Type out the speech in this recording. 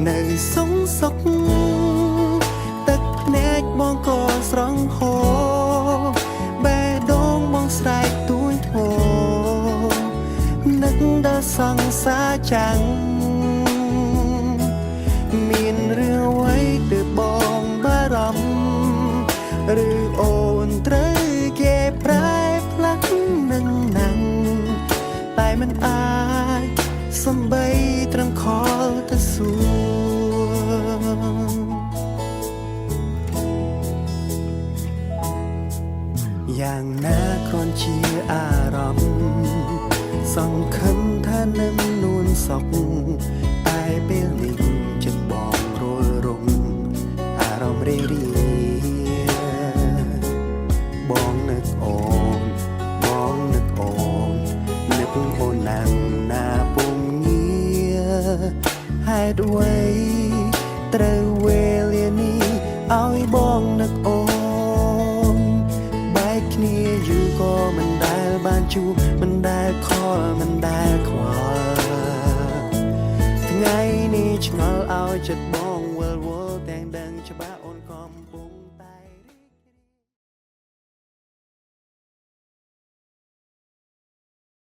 នៅសងសុកទឹកភ្នែកបងក៏ស្រង់ហូបេះដូងបងស្រែកទួយធ្ងរនឹកដល់សង្សារចាំងមានរឿងអ្វីទើបបងបារម្ភឬអូនត្រូវគេប្រែផ្លាស់នឹងណាំងតែមិនអាចសំបីត្រឹមខលទៅសួរយ៉ាងណាគ្រាន់ជាអារម្មណ៍សង្ឃឹមថានឹងនួនសក់តែពេលនេះចិត្តបងរលរំអារម្មណ៍រីរីបងនឹកអូនបងនឹកអូននឹកអូនណាំងណាពុំងារហេតុអ្វីត្រូវវេលានេះឲ្យបងនឹកអូនបែកគ្នាយូរក៏មិនដែលបានជួបមិនដែលខលមិនដែលខ្វល់ថ្ងៃនេះឆ្ងល់ឲ្យចិត្តបងវល់វល់